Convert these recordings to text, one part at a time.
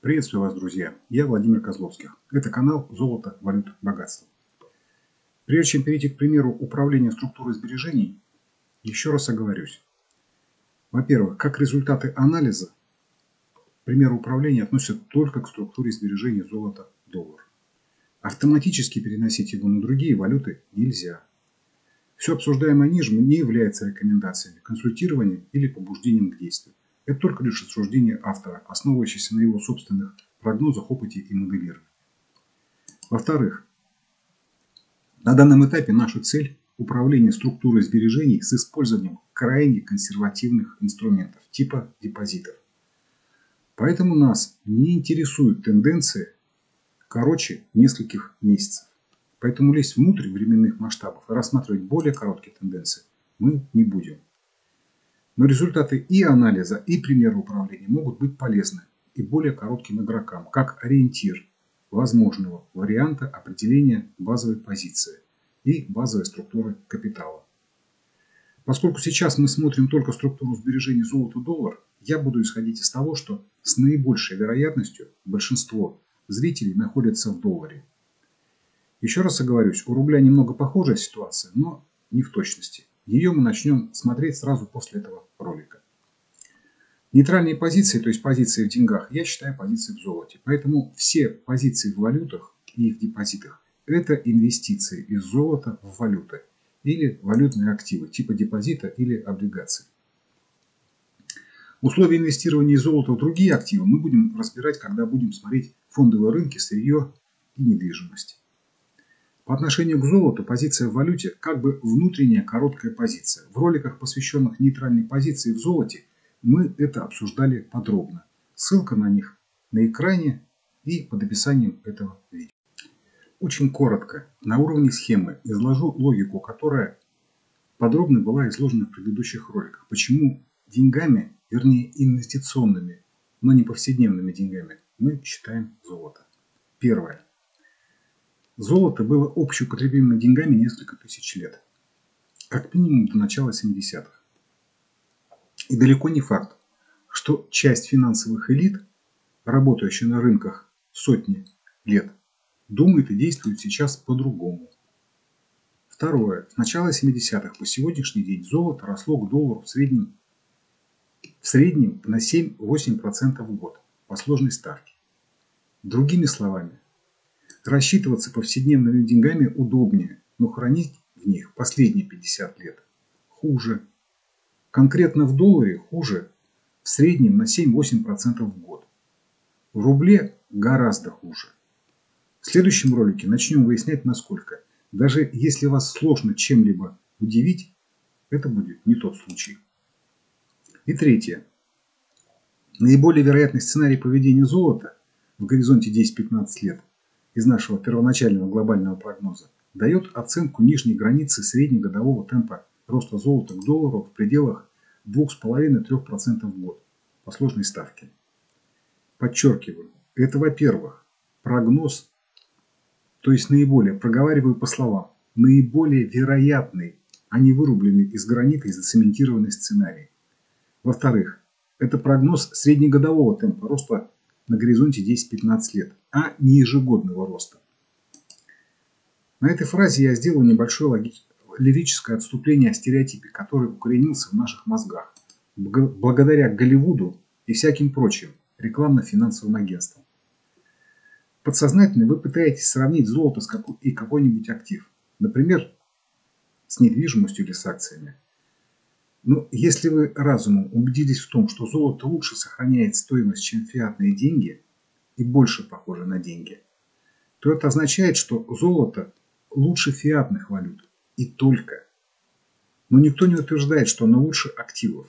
Приветствую вас, друзья! Я Владимир Козловских. Это канал «Золото, валюта, богатство». Прежде чем перейти к примеру управления структурой сбережений, еще раз оговорюсь. Во-первых, как результаты анализа, примеры управления относятся только к структуре сбережений золото-доллар. Автоматически переносить его на другие валюты нельзя. Все обсуждаемое ниже не является рекомендациями, консультированием или побуждением к действию. Это только лишь рассуждение автора, основывающееся на его собственных прогнозах, опыте и моделировании. Во-вторых, на данном этапе наша цель – управление структурой сбережений с использованием крайне консервативных инструментов типа депозитов. Поэтому нас не интересуют тенденции короче нескольких месяцев. Поэтому лезть внутрь временных масштабов и рассматривать более короткие тенденции мы не будем. Но результаты и анализа, и примеры управления могут быть полезны и более коротким игрокам, как ориентир возможного варианта определения базовой позиции и базовой структуры капитала. Поскольку сейчас мы смотрим только структуру сбережений золото-доллар, я буду исходить из того, что с наибольшей вероятностью большинство зрителей находится в долларе. Еще раз оговорюсь, у рубля немного похожая ситуация, но не в точности. Ее мы начнем смотреть сразу после этого ролика. Нейтральные позиции, то есть позиции в деньгах, я считаю позиции в золоте. Поэтому все позиции в валютах и в депозитах – это инвестиции из золота в валюты или валютные активы типа депозита или облигаций. Условия инвестирования из золота в другие активы мы будем разбирать, когда будем смотреть фондовые рынки, сырье и недвижимость. По отношению к золоту позиция в валюте как бы внутренняя короткая позиция. В роликах, посвященных нейтральной позиции в золоте, мы это обсуждали подробно. Ссылка на них на экране и под описанием этого видео. Очень коротко, на уровне схемы изложу логику, которая подробно была изложена в предыдущих роликах. Почему деньгами, вернее инвестиционными, но не повседневными деньгами, мы считаем золото. Первое. Золото было общеупотребимыми деньгами несколько тысяч лет. Как минимум до начала 70-х. И далеко не факт, что часть финансовых элит, работающая на рынках сотни лет, думает и действует сейчас по-другому. Второе. С начала 70-х по сегодняшний день золото росло к доллару в среднем на 7-8% в год по сложной ставке. Другими словами, рассчитываться повседневными деньгами удобнее, но хранить в них последние 50 лет хуже. Конкретно в долларе хуже в среднем на 7-8% в год. В рубле гораздо хуже. В следующем ролике начнем выяснять, насколько. Даже если вас сложно чем-либо удивить, это будет не тот случай. И третье. Наиболее вероятный сценарий поведения золота в горизонте 10-15 лет из нашего первоначального глобального прогноза дает оценку нижней границы среднегодового темпа роста золота к доллару в пределах 2,5-3% в год по сложной ставке. Подчеркиваю, это, во-первых, прогноз, то есть наиболее, проговариваю по словам, наиболее вероятный, а не вырубленный из гранита и зацементированный сценарий. Во-вторых, это прогноз среднегодового темпа роста на горизонте 10-15 лет, а не ежегодного роста. На этой фразе я сделал небольшое лирическое отступление о стереотипе, который укоренился в наших мозгах, благодаря Голливуду и всяким прочим рекламно-финансовым агентствам. Подсознательно вы пытаетесь сравнить золото и какой-нибудь актив, например, с недвижимостью или с акциями. Но если вы разумом убедились в том, что золото лучше сохраняет стоимость, чем фиатные деньги, и больше похоже на деньги, то это означает, что золото лучше фиатных валют. И только. Но никто не утверждает, что оно лучше активов.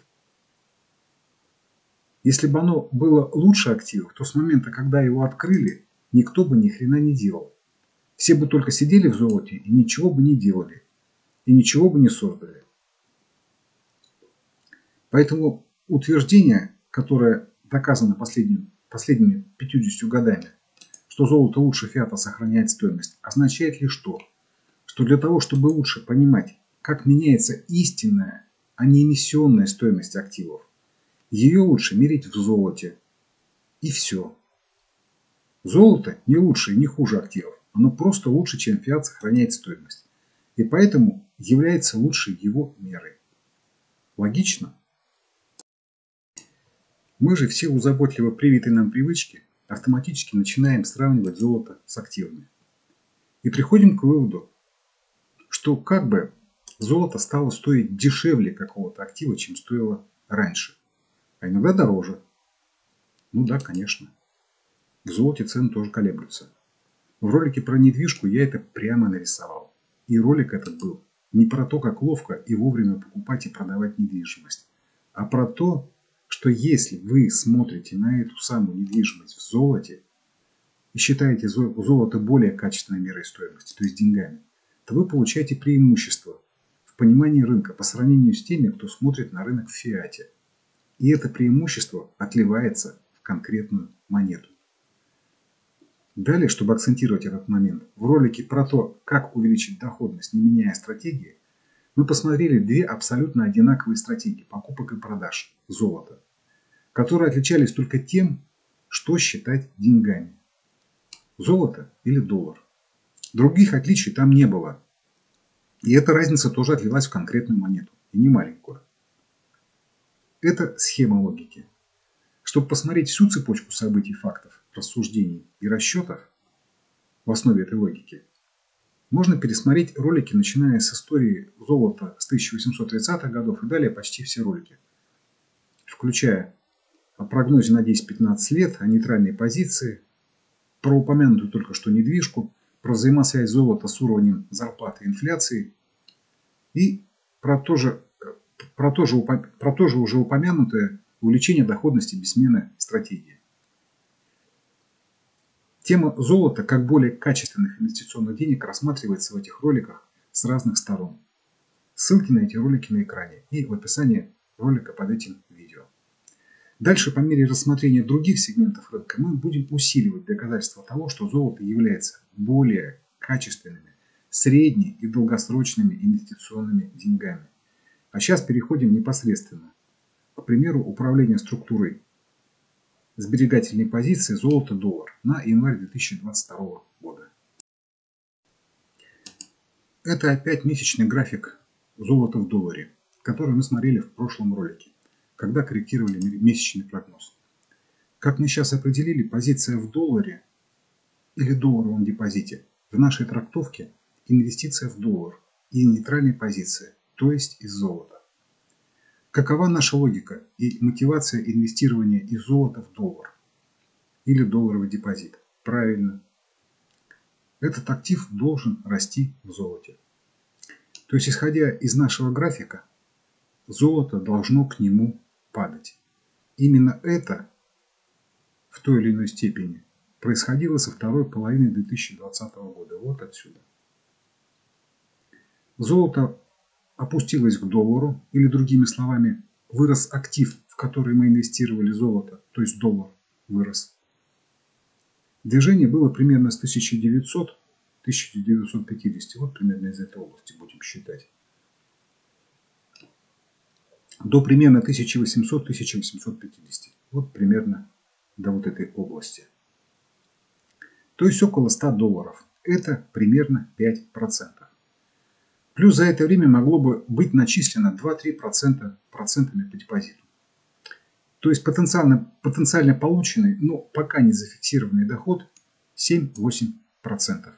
Если бы оно было лучше активов, то с момента, когда его открыли, никто бы ни хрена не делал. Все бы только сидели в золоте и ничего бы не делали. И ничего бы не создали. Поэтому утверждение, которое доказано последними 50 годами, что золото лучше фиата сохраняет стоимость, означает лишь то, что для того, чтобы лучше понимать, как меняется истинная, а не эмиссионная стоимость активов, ее лучше мерить в золоте. И все. Золото не лучше и не хуже активов. Оно просто лучше, чем фиат, сохраняет стоимость. И поэтому является лучшей его мерой. Логично? Мы же в силу заботливо привитой нам привычки автоматически начинаем сравнивать золото с активами. И приходим к выводу, что как бы золото стало стоить дешевле какого-то актива, чем стоило раньше. А иногда дороже. Ну да, конечно. В золоте цены тоже колеблются. В ролике про недвижку я это прямо нарисовал. И ролик этот был не про то, как ловко и вовремя покупать и продавать недвижимость, а про то, что если вы смотрите на эту самую недвижимость в золоте и считаете золото более качественной мерой стоимости, то есть деньгами, то вы получаете преимущество в понимании рынка по сравнению с теми, кто смотрит на рынок в фиате. И это преимущество отливается в конкретную монету. Далее, чтобы акцентировать этот момент, в ролике про то, как увеличить доходность, не меняя стратегии, мы посмотрели две абсолютно одинаковые стратегии покупок и продаж золота, которые отличались только тем, что считать деньгами. Золото или доллар. Других отличий там не было. И эта разница тоже отлилась в конкретную монету, и не маленькую. Это схема логики. Чтобы посмотреть всю цепочку событий, фактов, рассуждений и расчетов в основе этой логики, можно пересмотреть ролики, начиная с истории золота с 1830-х годов и далее почти все ролики, включая о прогнозе на 10-15 лет, о нейтральной позиции, про упомянутую только что недвижку, про взаимосвязь золота с уровнем зарплаты и инфляции и про то же уже упомянутое увеличение доходности без смены стратегии. Тема золота как более качественных инвестиционных денег рассматривается в этих роликах с разных сторон. Ссылки на эти ролики на экране и в описании ролика под этим видео. Дальше, по мере рассмотрения других сегментов рынка, мы будем усиливать доказательства того, что золото является более качественными, средне- и долгосрочными инвестиционными деньгами. А сейчас переходим непосредственно к примеру управления структурой сберегательной позиции золото-доллар на январь 2022 года. Это опять месячный график золота в долларе, который мы смотрели в прошлом ролике, когда корректировали месячный прогноз. Как мы сейчас определили, позиция в долларе или долларовом депозите в нашей трактовке инвестиция в доллар и нейтральной позиции, то есть из золота. Какова наша логика и мотивация инвестирования из золота в доллар или долларовый депозит? Правильно. Этот актив должен расти в золоте. То есть, исходя из нашего графика, золото должно к нему падать. Именно это в той или иной степени происходило со второй половины 2020 года. Вот отсюда. Золото опустилось к доллару, или другими словами, вырос актив, в который мы инвестировали золото, то есть доллар вырос. Движение было примерно с 1900 1950, вот примерно из этой области будем считать, до примерно 1800-1850, вот примерно до вот этой области. То есть около 100 долларов. Это примерно 5%. Плюс за это время могло бы быть начислено 2-3% процентами по депозиту. То есть потенциально полученный, но пока не зафиксированный доход 7-8%.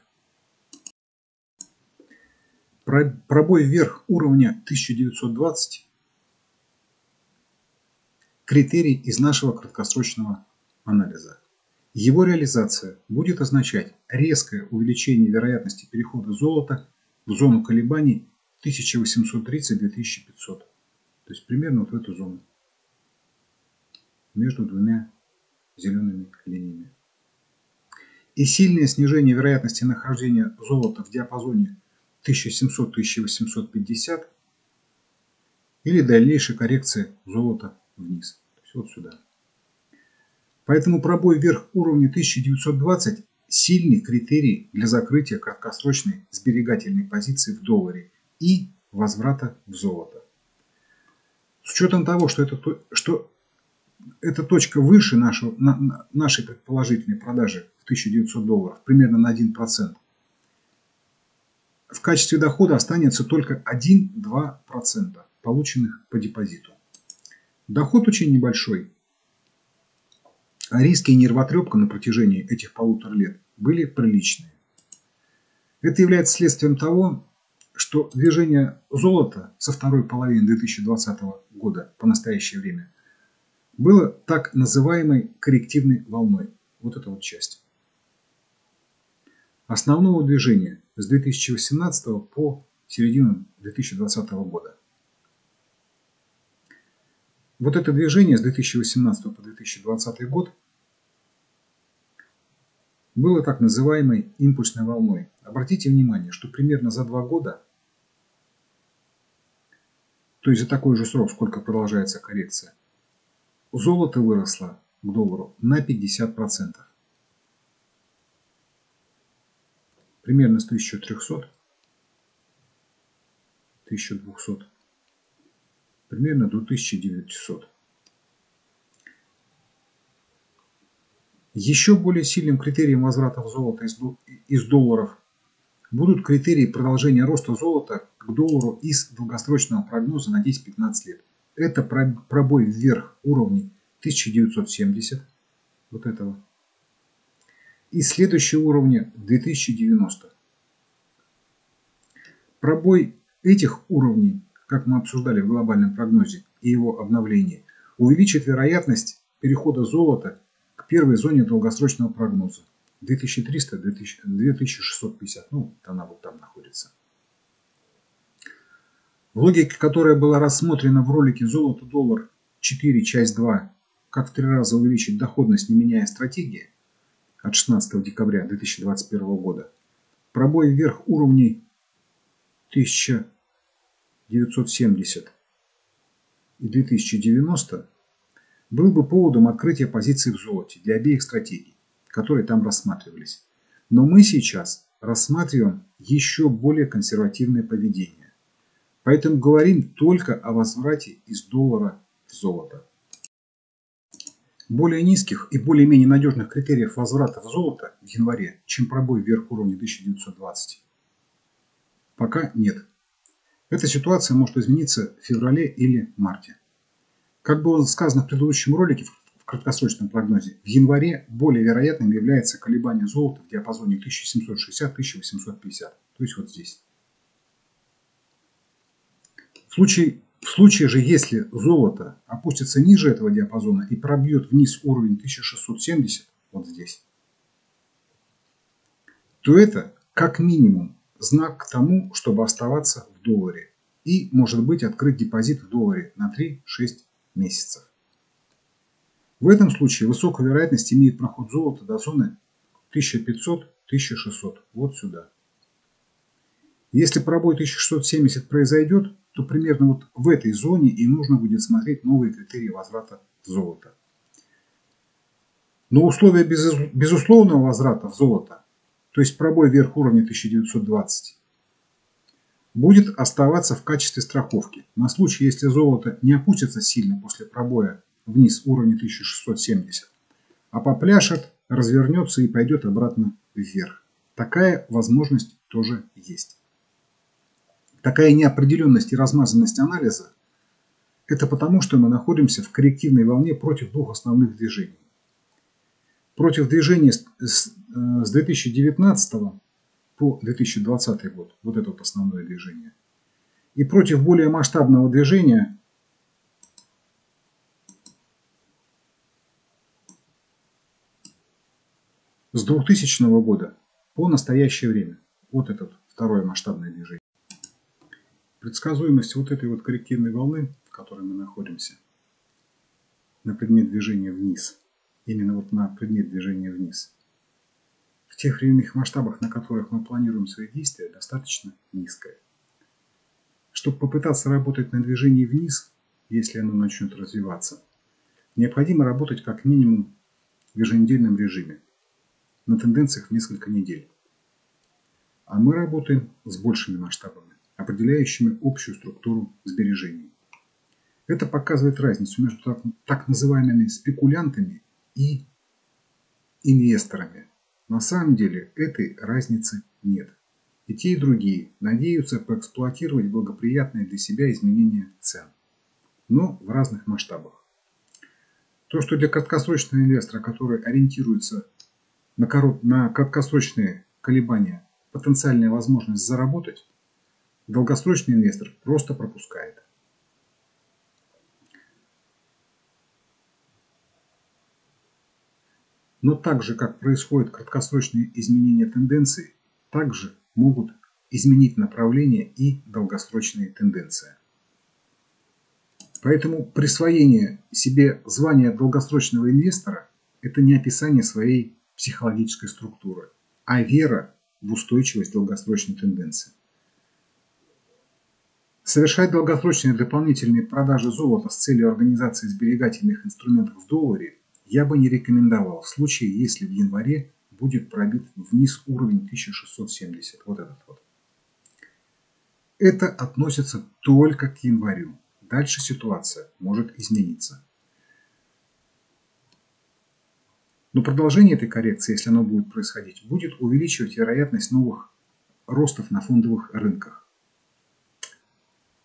Пробой вверх уровня 1920 – критерий из нашего краткосрочного анализа. Его реализация будет означать резкое увеличение вероятности перехода золота в зону колебаний 1830-2500. То есть примерно вот в эту зону. Между двумя зелеными линиями. И сильное снижение вероятности нахождения золота в диапазоне 1700-1850 или дальнейшей коррекции золота вниз. То есть вот сюда. Поэтому пробой вверх уровня 1920 – сильный критерий для закрытия краткосрочной сберегательной позиции в долларе и возврата в золото. С учетом того, что эта точка выше нашей предположительной продажи в 1900 долларов, примерно на 1%. В качестве дохода останется только 1-2% полученных по депозиту. Доход очень небольшой, а риски и нервотрепка на протяжении этих 1,5 лет были приличные. Это является следствием того, что движение золота со второй половины 2020 года по настоящее время было так называемой коррективной волной. Вот эта вот часть. Основного движения с 2018 по середину 2020 года. Вот это движение с 2018 по 2020 год было так называемой импульсной волной. Обратите внимание, что примерно за 2 года, то есть за такой же срок, сколько продолжается коррекция, золото выросло к доллару на 50%. Примерно с 1300, 1200, примерно до 1900. Еще более сильным критерием возврата золота из долларов будут критерии продолжения роста золота к доллару из долгосрочного прогноза на 10-15 лет. Это пробой вверх уровней 1970, вот этого, и следующие уровни 2090. Пробой этих уровней, как мы обсуждали в глобальном прогнозе и его обновлении, увеличит вероятность перехода золота к первой зоне долгосрочного прогноза 2300-2650. Ну, она вот там находится. В логике, которая была рассмотрена в ролике «Золото-доллар 4. Часть 2. Как в 3 раза увеличить доходность, не меняя стратегии» от 16 декабря 2021 года, пробой вверх уровней 1970 и 2090 был бы поводом открытия позиций в золоте для обеих стратегий, которые там рассматривались. Но мы сейчас рассматриваем еще более консервативное поведение. Поэтому говорим только о возврате из доллара в золото. Более низких и более-менее надежных критериев возврата в золото в январе, чем пробой вверх уровня 1920, пока нет. Эта ситуация может измениться в феврале или марте. Как было сказано в предыдущем ролике, в краткосрочном прогнозе, в январе более вероятным является колебание золота в диапазоне 1760-1850, то есть вот здесь. В случае же, если золото опустится ниже этого диапазона и пробьет вниз уровень 1670, вот здесь, то это как минимум знак к тому, чтобы оставаться в долларе и, может быть, открыть депозит в долларе на 3-6 месяцев. В этом случае высокая вероятность имеет проход золота до зоны 1500-1600, вот сюда. Если пробой 1670 произойдет, то примерно вот в этой зоне и нужно будет смотреть новые критерии возврата в золото. Но условия безусловного возврата в золото, то есть пробой вверх уровня 1920, будет оставаться в качестве страховки на случай, если золото не опустится сильно после пробоя вниз уровня 1670, а попляшет, развернется и пойдет обратно вверх. Такая возможность тоже есть. Такая неопределенность и размазанность анализа – это потому, что мы находимся в коррективной волне против двух основных движений. Против движения с 2019 по 2020 год, вот это вот основное движение, и против более масштабного движения с 2000 года по настоящее время. Вот это вот второе масштабное движение. Предсказуемость вот этой вот коррективной волны, в которой мы находимся, на предмет движения вниз, именно вот на предмет движения вниз, в тех временных масштабах, на которых мы планируем свои действия, достаточно низкая. Чтобы попытаться работать на движении вниз, если оно начнет развиваться, необходимо работать как минимум в еженедельном режиме, на тенденциях в несколько недель. А мы работаем с большими масштабами, определяющими общую структуру сбережений. Это показывает разницу между так называемыми спекулянтами и инвесторами. На самом деле этой разницы нет. И те, и другие надеются поэксплуатировать благоприятные для себя изменения цен, но в разных масштабах. То, что для краткосрочного инвестора, который ориентируется на краткосрочные колебания, потенциальная возможность заработать, долгосрочный инвестор просто пропускает. Но так же, как происходят краткосрочные изменения тенденций, также могут изменить направление и долгосрочные тенденции. Поэтому присвоение себе звания долгосрочного инвестора – это не описание своей психологической структуры, а вера в устойчивость долгосрочной тенденции. Совершать долгосрочные дополнительные продажи золота с целью организации сберегательных инструментов в долларе я бы не рекомендовал в случае, если в январе будет пробит вниз уровень 1670. Вот этот вот. Это относится только к январю. Дальше ситуация может измениться. Но продолжение этой коррекции, если оно будет происходить, будет увеличивать вероятность новых ростов на фондовых рынках.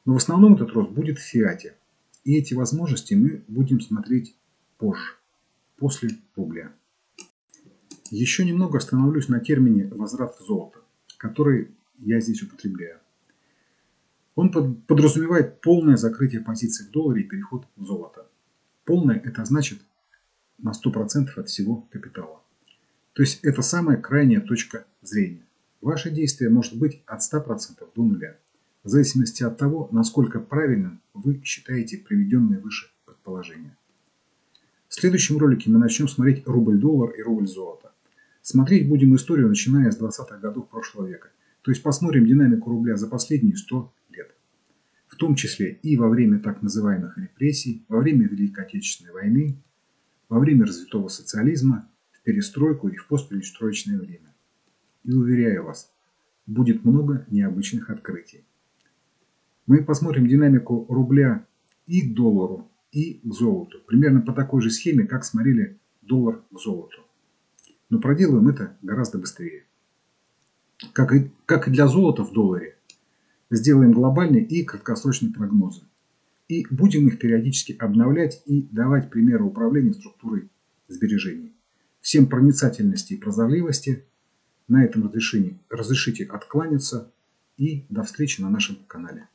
Но в основном этот рост будет в фиате. И эти возможности мы будем смотреть позже, после рубля. Еще немного остановлюсь на термине «возврат золота», который я здесь употребляю. Он подразумевает полное закрытие позиций в долларе и переход в золото. Полное – это значит на 100% от всего капитала. То есть это самая крайняя точка зрения. Ваше действие может быть от 100% до нуля, в зависимости от того, насколько правильным вы считаете приведенные выше предположения. В следующем ролике мы начнем смотреть рубль-доллар и рубль-золото. Смотреть будем историю, начиная с 20-х годов прошлого века. То есть посмотрим динамику рубля за последние 100 лет. В том числе и во время так называемых репрессий, во время Великой Отечественной войны, во время развитого социализма, в перестройку и в постперестроечное время. И уверяю вас, будет много необычных открытий. Мы посмотрим динамику рубля и к доллару, и к золоту. Примерно по такой же схеме, как смотрели доллар к золоту. Но проделаем это гораздо быстрее. Как и для золота в долларе, сделаем глобальные и краткосрочные прогнозы. И будем их периодически обновлять и давать примеры управления структурой сбережений. Всем проницательности и прозорливости. На этом разрешите откланяться. И до встречи на нашем канале.